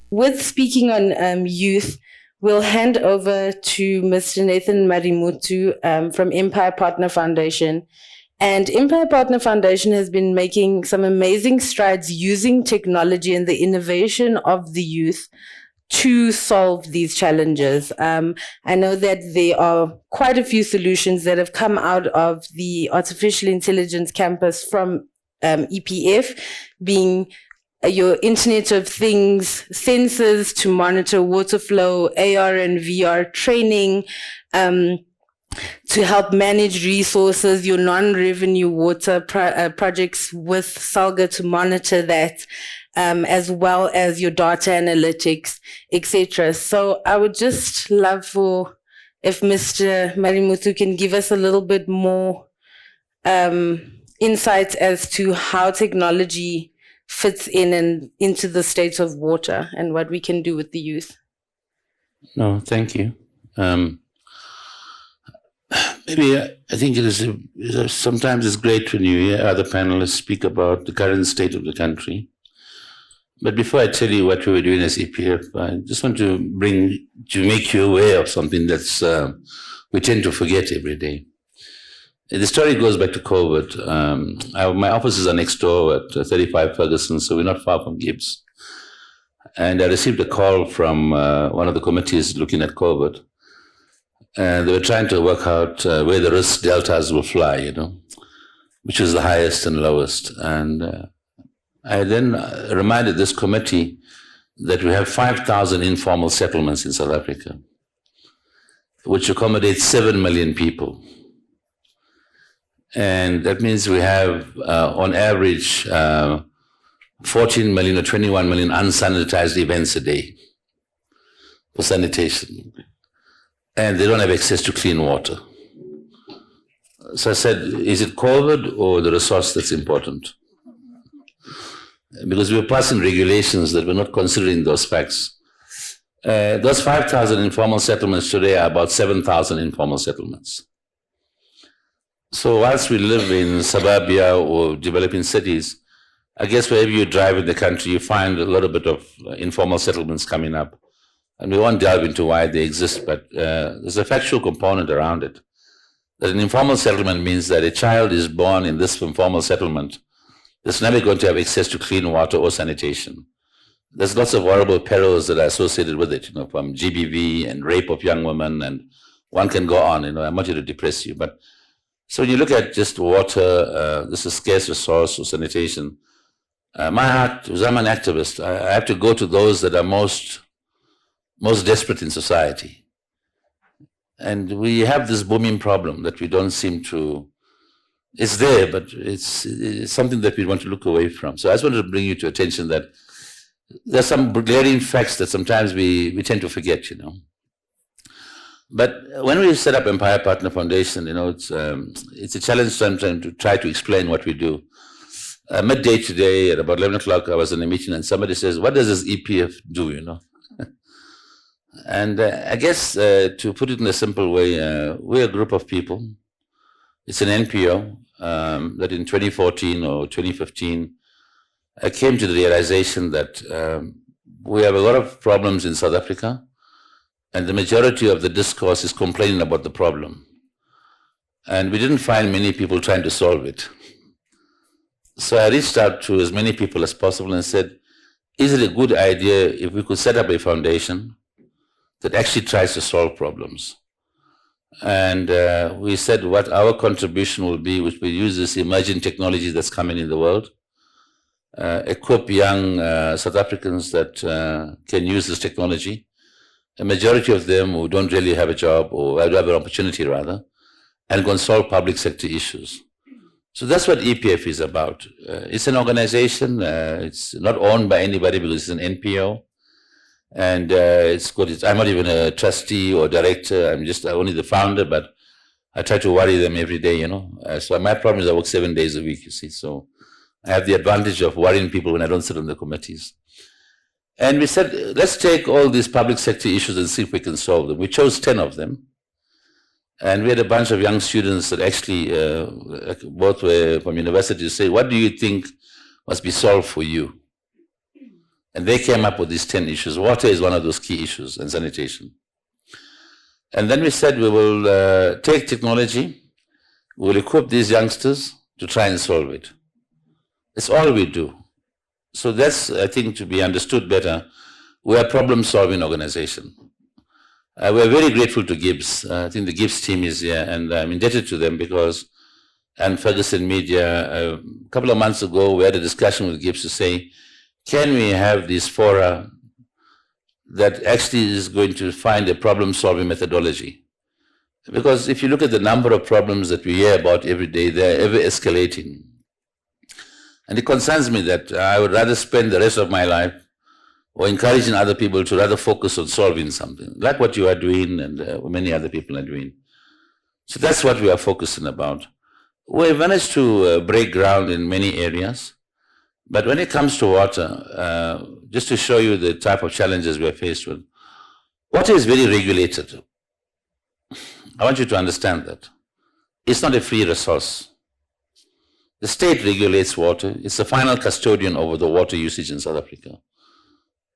with speaking on youth, we'll hand over to Mr. Nathan Mariemuthu from Empire Partner Foundation. And Empire Partner Foundation has been making some amazing strides using technology and the innovation of the youth to solve these challenges. I know that there are quite a few solutions that have come out of the artificial intelligence campus from EPF, being your Internet of Things sensors to monitor water flow, AR and VR training, to help manage resources, your non-revenue water projects with Salga to monitor that, as well as your data analytics, etc. So I would just love for if Mr. Mariemuthu can give us a little bit more insights as to how technology fits in and into the state of water and what we can do with the youth. No, thank you. Maybe I think it is sometimes it's great when you hear other panelists speak about the current state of the country. But before I tell you what we were doing as EPF, I just want to make you aware of something that's we tend to forget every day. The story goes back to COVID. My offices are next door at 35 Ferguson, so we're not far from GIBS. And I received a call from one of the committees looking at COVID. And they were trying to work out where the risk deltas will fly, which is the highest and lowest. And I then reminded this committee that we have 5,000 informal settlements in South Africa, which accommodates 7 million people. And that means we have, on average, 14 million or 21 million unsanitized events a day for sanitation. And they don't have access to clean water. So I said, is it COVID or the resource that's important? Because we were passing regulations that were not considering those facts. Those 5,000 informal settlements today are about 7,000 informal settlements. So whilst we live in suburbia or developing cities, I guess wherever you drive in the country, you find a little bit of informal settlements coming up. And we won't delve into why they exist, but there's a factual component around it. That an informal settlement means that a child is born in this informal settlement that's never going to have access to clean water or sanitation. There's lots of horrible perils that are associated with it, from GBV and rape of young women, and one can go on. I'm not here to depress you, but so when you look at just water, this is a scarce resource or sanitation. My heart, because I'm an activist, I have to go to those that are most desperate in society. And we have this booming problem that we don't seem to, it's there, but it's something that we want to look away from. So I just wanted to bring you to attention that there's some glaring facts that sometimes we tend to forget, But when we set up Empire Partner Foundation, it's a challenge sometimes to try to explain what we do. Midday today at about 11 o'clock, I was in a meeting and somebody says, what does this EPF do, And I guess to put it in a simple way, we're a group of people. It's an NPO that in 2014 or 2015, I came to the realization that we have a lot of problems in South Africa, and the majority of the discourse is complaining about the problem. And we didn't find many people trying to solve it. So I reached out to as many people as possible and said, is it a good idea if we could set up a foundation that actually tries to solve problems? And we said what our contribution will be, which we use this emerging technology that's coming in the world, equip young South Africans that can use this technology, a majority of them who don't really have a job or have an opportunity rather, and go and solve public sector issues. So that's what EPF is about. It's an organization, it's not owned by anybody because it's an NPO. And it's good. I'm not even a trustee or director. I'm just only the founder, but I try to worry them every day, So my problem is I work 7 days a week, you see. So I have the advantage of worrying people when I don't sit on the committees. And we said, let's take all these public sector issues and see if we can solve them. We chose 10 of them. And we had a bunch of young students that actually both were from universities say, what do you think must be solved for you? And they came up with these 10 issues. Water is one of those key issues, and sanitation. And then we said we will take technology, we will equip these youngsters to try and solve it. It's all we do. So that's, I think, to be understood better. We are a problem-solving organization. We're very grateful to GIBS. I think the GIBS team is here, and I'm indebted to them because, and Ferguson Media, a couple of months ago, we had a discussion with GIBS to say, can we have these fora that actually is going to find a problem-solving methodology? Because if you look at the number of problems that we hear about every day, they're ever escalating. And it concerns me that I would rather spend the rest of my life or encouraging other people to rather focus on solving something, like what you are doing and many other people are doing. So that's what we are focusing about. We've managed to break ground in many areas, but when it comes to water, just to show you the type of challenges we are faced with, water is very regulated. I want you to understand that. It's not a free resource. The state regulates water. It's the final custodian over the water usage in South Africa.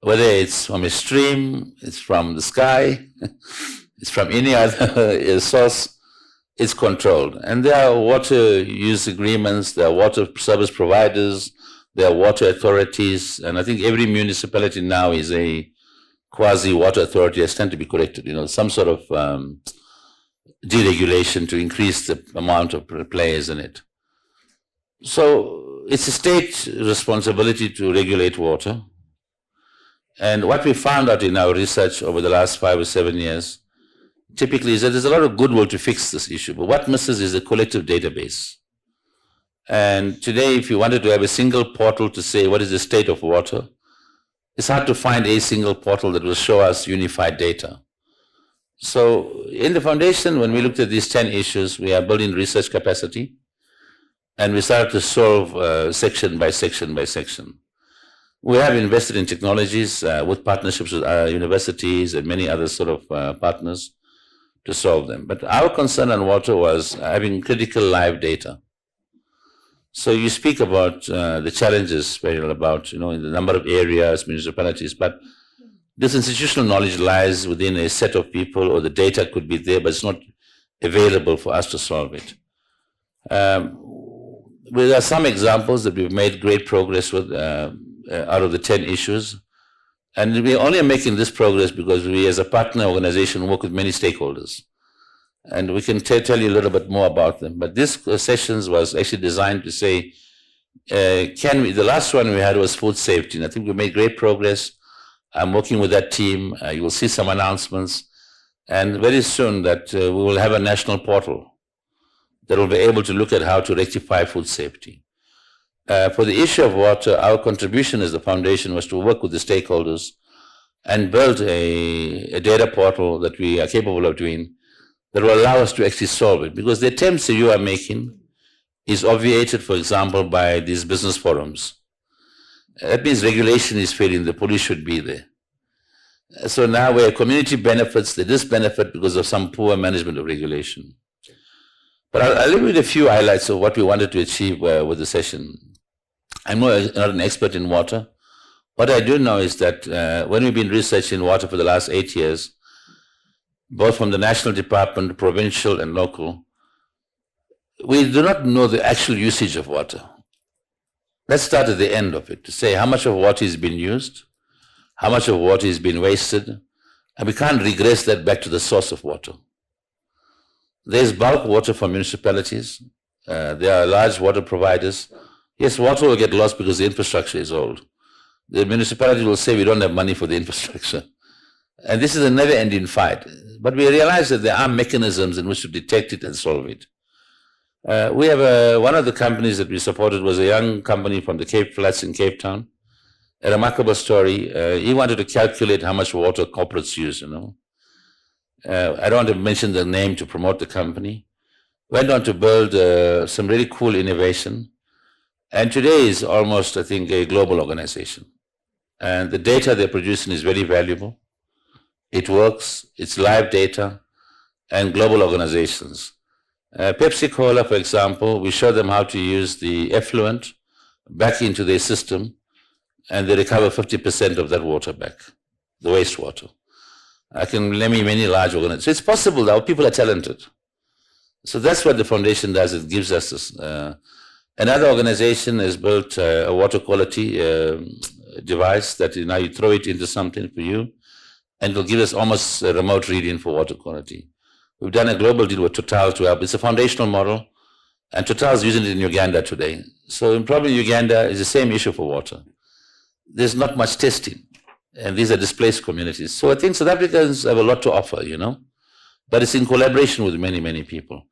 Whether it's from a stream, it's from the sky, it's from any other source, it's controlled. And there are water use agreements, there are water service providers, there are water authorities, and I think every municipality now is a quasi-water authority. I stand to be corrected, some sort of deregulation to increase the amount of players in it. So it's a state responsibility to regulate water. And what we found out in our research over the last 5 or 7 years, typically is that there's a lot of goodwill to fix this issue, but what misses is a collective database. And today, if you wanted to have a single portal to say what is the state of water, it's hard to find a single portal that will show us unified data. So in the foundation, when we looked at these 10 issues, we are building research capacity, and we started to solve section by section by section. We have invested in technologies with partnerships with universities and many other sort of partners to solve them. But our concern on water was having critical live data. So you speak about the challenges, Ferrial, about in the number of areas, municipalities, but this institutional knowledge lies within a set of people, or the data could be there, but it's not available for us to solve it. There are some examples that we've made great progress with out of the 10 issues. And we only are making this progress because we, as a partner organization, work with many stakeholders. And we can tell you a little bit more about them. But this sessions was actually designed to say, the last one we had was food safety. And I think we made great progress. I'm working with that team. You will see some announcements. And very soon that we will have a national portal that will be able to look at how to rectify food safety. For the issue of water, our contribution as the foundation was to work with the stakeholders and build a data portal that we are capable of doing that will allow us to actually solve it. Because the attempts that you are making is obviated, for example, by these business forums. That means regulation is failing, the police should be there. So now where community benefits, they disbenefit because of some poor management of regulation. But I'll leave you with a few highlights of what we wanted to achieve with the session. I'm not an expert in water. What I do know is that when we've been researching water for the last 8 years, both from the national department, provincial and local, we do not know the actual usage of water. Let's start at the end of it, to say how much of water is being used, how much of water is being wasted, and we can't regress that back to the source of water. There's bulk water from municipalities. There are large water providers. Yes, water will get lost because the infrastructure is old. The municipality will say we don't have money for the infrastructure. And this is a never-ending fight. But we realize that there are mechanisms in which to detect it and solve it. We have one of the companies that we supported was a young company from the Cape Flats in Cape Town. A remarkable story. He wanted to calculate how much water corporates use, I don't want to mention the name to promote the company. Went on to build some really cool innovation. And today is almost, I think, a global organization. And the data they're producing is very valuable. It works, it's live data, and global organizations. Pepsi Cola, for example, we show them how to use the effluent back into their system and they recover 50% of that water back, the wastewater. I can name many large organizations. So it's possible. Our people are talented. So that's what the foundation does. It gives us this. Another organization has built a water quality device that now you throw it into something for you, and it'll give us almost a remote reading for water quality. We've done a global deal with Total to help. It's a foundational model, and Total is using it in Uganda today. So probably Uganda is the same issue for water. There's not much testing, and these are displaced communities. So I think South Africans have a lot to offer, but it's in collaboration with many, many people.